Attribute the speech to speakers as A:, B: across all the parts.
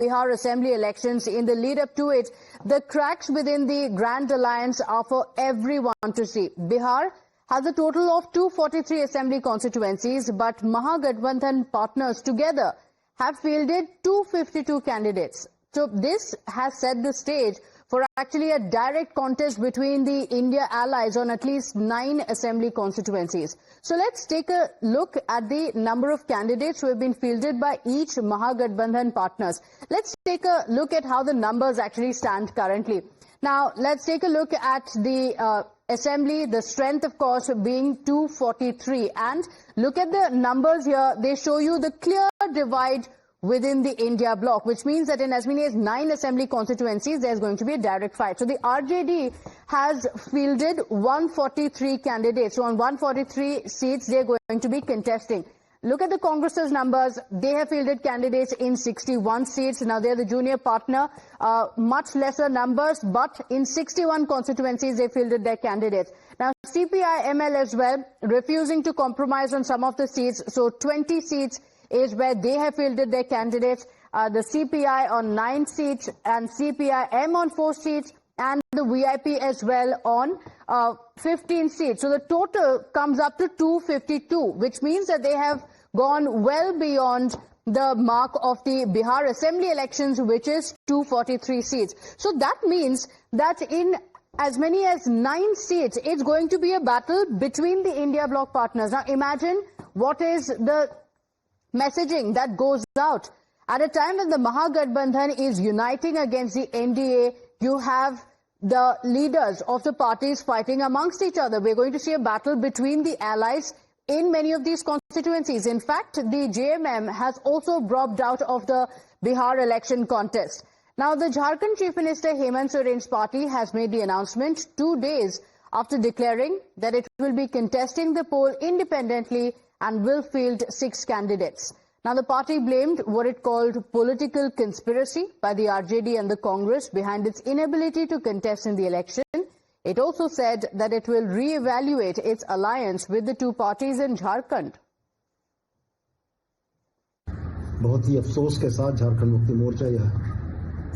A: Bihar Assembly elections. In the lead up to it, the cracks within the Grand Alliance are for everyone to see. Bihar has a total of 243 assembly constituencies, but Mahagathbandhan partners together have fielded 252 candidates. So this has set the stage for actually a direct contest between the India allies on at least 9 assembly constituencies. So let's take a look at the number of candidates who have been fielded by each Mahagathbandhan partners. Let's take a look at how the numbers actually stand currently. Now, let's take a look at the assembly, the strength, of course, being 243. And look at the numbers here. They show you the clear divide within the India bloc, which means that in as many as 9 assembly constituencies, there's going to be a direct fight. So the RJD has fielded 143 candidates. So on 143 seats, they're going to be contesting. Look at the Congress's numbers. They have fielded candidates in 61 seats. Now, they're the junior partner, much lesser numbers, but in 61 constituencies, they fielded their candidates. Now, CPI ML as well, refusing to compromise on some of the seats. So 20 seats is where they have fielded their candidates. The CPI on 9 seats and CPI-M on 4 seats, and the VIP as well on 15 seats. So the total comes up to 252, which means that they have gone well beyond the mark of the Bihar Assembly elections, which is 243 seats. So that means that in as many as 9 seats, it's going to be a battle between the India bloc partners. Now imagine what is the messaging that goes out. At a time when the Mahagathbandhan is uniting against the NDA, you have the leaders of the parties fighting amongst each other. We're going to see a battle between the allies in many of these constituencies. In fact, the JMM has also dropped out of the Bihar election contest. Now, the Jharkhand Chief Minister Hemant Soren's party has made the announcement 2 days after declaring that it will be contesting the poll independently and will field 6 candidates. Now, the party blamed what it called political conspiracy by the RJD and the Congress behind its inability to contest in the election. It also said that it will re-evaluate its alliance with the 2 parties in Jharkhand.
B: बहुत ही अफसोस के साथ झारखंड मुक्ति मोर्चा यह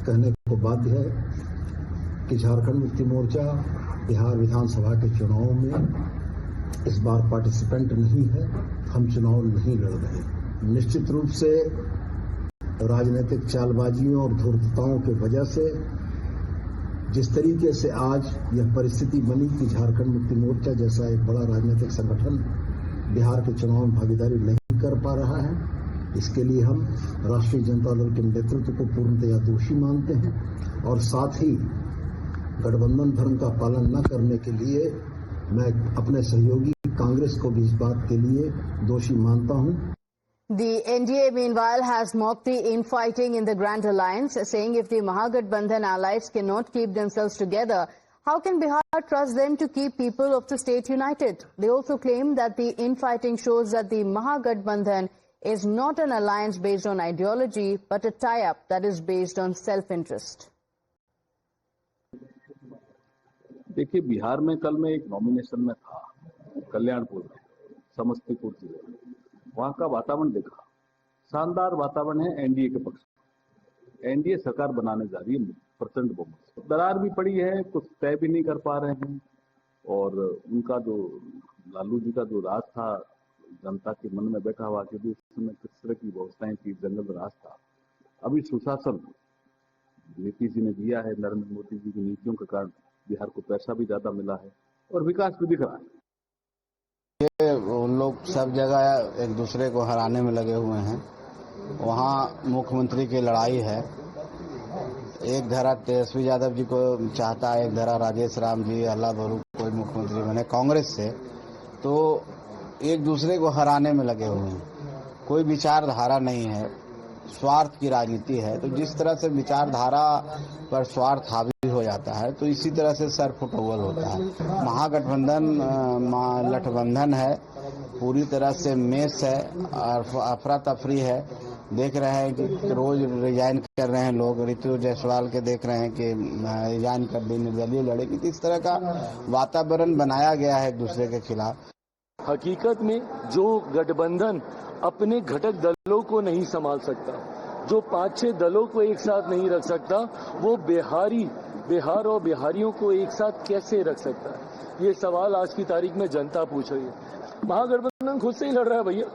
B: कहने को बाध्य है कि झारखंड मुक्ति मोर्चा बिहार विधानसभा के चुनाव में इस बार पार्टिसिपेंट नहीं है। हम चुनाव नहीं लड़ रहे। निश्चित रूप से राजनीतिक चालबाजियों और धूर्तताओं की वजह से जिस तरीके से आज यह परिस्थिति बनी कि झारखंड मुक्ति मोर्चा जैसा एक बड़ा राजनीतिक संगठन बिहार के चुनाव में भागीदारी नहीं कर पा रहा है, इसके लिए हम राष्ट्रीय जनता दल के नेतृत्व को पूर्णतया दोषी मानते हैं और साथ ही गठबंधन धर्म का पालन न करने के लिए मैं अपने सहयोगी कांग्रेस को भी इस बात के लिए दोषी मानता हूं।
A: The NDA, meanwhile, has mocked the infighting in the Grand Alliance, saying if the Mahagathbandhan allies cannot keep themselves together, how can Bihar trust them to keep people of the state united? They also claim that the infighting shows that the Mahagathbandhan is not an alliance based on ideology, but a tie-up that is based on self-interest.
C: देखिए, बिहार में कल मैं एक nomination में था, कल्याणपुर में, समस्तीपुर जिले में। वहां का वातावरण देखा, शानदार वातावरण है एनडीए के पक्ष में। एनडीए सरकार बनाने जा रही है प्रचंड बहुमत। दरार भी पड़ी है, कुछ तय भी नहीं कर पा रहे हैं और उनका जो लालू जी का जो राज था जनता के मन में बैठा हुआ कि उस समय किस तरह की व्यवस्थाएं थी, जंगल राज था। अभी सुशासन नीतीश जी ने दिया है, नरेंद्र मोदी जी की नीतियों के कारण बिहार को पैसा भी ज्यादा मिला है और विकास भी दिख रहा है।
D: उन लोग सब जगह एक दूसरे को हराने में लगे हुए हैं। वहाँ मुख्यमंत्री की लड़ाई है। एक धारा तेजस्वी यादव जी को चाहता है, एक धारा राजेश राम जी अल्लाह भरू कोई मुख्यमंत्री बने कांग्रेस से, तो एक दूसरे को हराने में लगे हुए हैं। कोई विचारधारा नहीं है, स्वार्थ की राजनीति है। तो जिस तरह से विचारधारा पर स्वार्थ हावी हो जाता है, तो इसी तरह से सर फुटबॉल होता है। महागठबंधन लठबंधन है, पूरी तरह से मेस है और अफरा तफरी है। देख रहे हैं कि रोज रिजाइन कर रहे हैं लोग। ऋतु जायसवाल के देख रहे हैं कि रिजाइन कर दी, निर्दलीय लड़ेगी। तो इस तरह का वातावरण बनाया गया है एक दूसरे के खिलाफ।
E: हकीकत में जो गठबंधन अपने घटक दलों को नहीं संभाल सकता, जो 5-6 दलों को एक साथ नहीं रख सकता, वो बिहार और बिहारियों को एक साथ कैसे रख सकता है? ये सवाल आज की तारीख में जनता पूछ रही है। महागठबंधन खुद से ही लड़ रहा है भैया,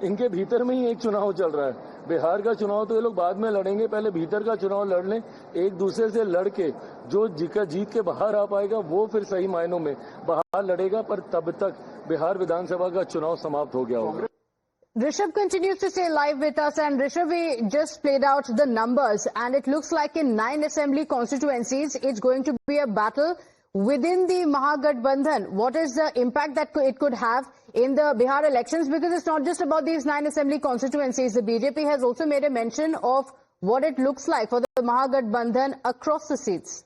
E: इनके भीतर में ही एक चुनाव चल रहा है। बिहार का चुनाव तो ये लोग बाद में लड़ेंगे, पहले भीतर का चुनाव लड़ लें। एक दूसरे से लड़के जो जीत के बाहर आ पाएगा वो फिर सही मायनों में बाहर लड़ेगा, पर तब तक बिहार विधानसभा का चुनाव समाप्त हो गया होगा।
A: Rishabh continues to stay live with us, and Rishabh, we just played out the numbers, and it looks like in 9 assembly constituencies, it's going to be a battle within the Mahagathbandhan. What is the impact that it could have in the Bihar elections? Because it's not just about these 9 assembly constituencies. The BJP has also made a mention of what it looks like for the Mahagathbandhan across the seats.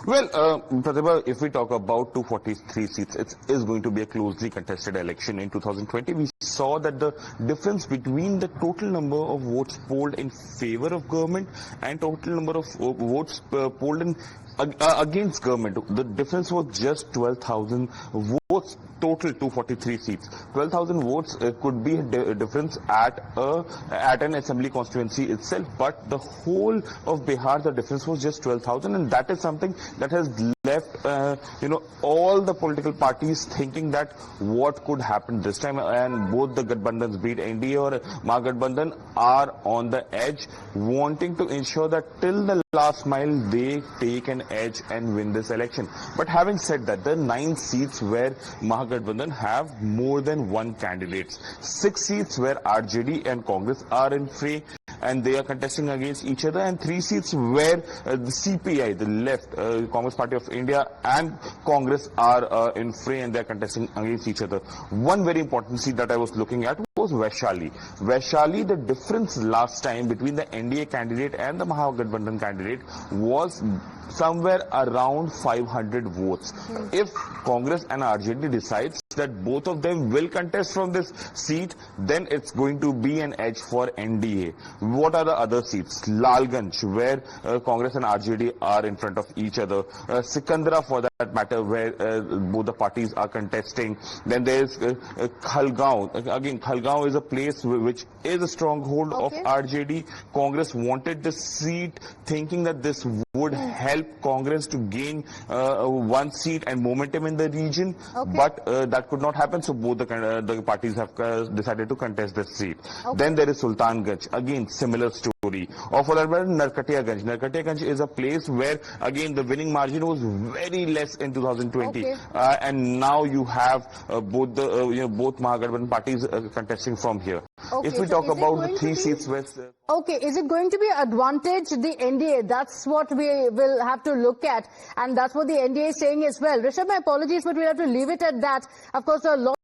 F: Well, Pratibha, if we talk about 243 seats, it is going to be a closely contested election in 2020. We saw that the difference between the total number of votes polled in favor of government and total number of votes polled in against government, the difference was just 12,000 votes. Total 243 seats. 12,000 votes could be a difference at an assembly constituency itself, but the whole of Bihar, the difference was just 12,000, and that is something that has left all the political parties thinking that what could happen this time, and both the Gathbandhans, be it NDA or Mahagathbandhan, are on the edge, wanting to ensure that till the last mile they take an edge and win this election. But having said that, the 9 seats where Mahagathbandhan have more than one candidate, 6 seats where RJD and Congress are in fray and they are contesting against each other, and 3 seats where the CPI, the left, Congress Party of India, and Congress are in fray and they are contesting against each other. One very important seat that I was looking at was Vaishali. Vaishali, the difference last time between the NDA candidate and the Mahagathbandhan candidate was somewhere around 500 votes. If Congress and RJD decides that both of them will contest from this seat, then it's going to be an edge for NDA. What are the other seats? Lalganj, where Congress and RJD are in front of each other. Sikandra, for that matter, where both the parties are contesting. Then there's Khalgaon. Again, Khalgaon is a place which is a stronghold of RJD. Congress wanted this seat, thinking that this would help Congress to gain one seat and momentum in the region, but that could not happen, so both the parties have decided to contest this seat. Then there is Sultanganj, again similar story. Or for that matter, Narkatiyaganj. Narkatiyaganj is a place where again the winning margin was very less in 2020, and now you have both the both Mahagathbandhan parties contesting from here. If we talk about the 3 seats where
A: is it going to be advantage the NDA? That's what we will have to look at, and that's what the NDA is saying as well. Rishabh, my apologies, but we'll have to leave it at that. Of course, a lot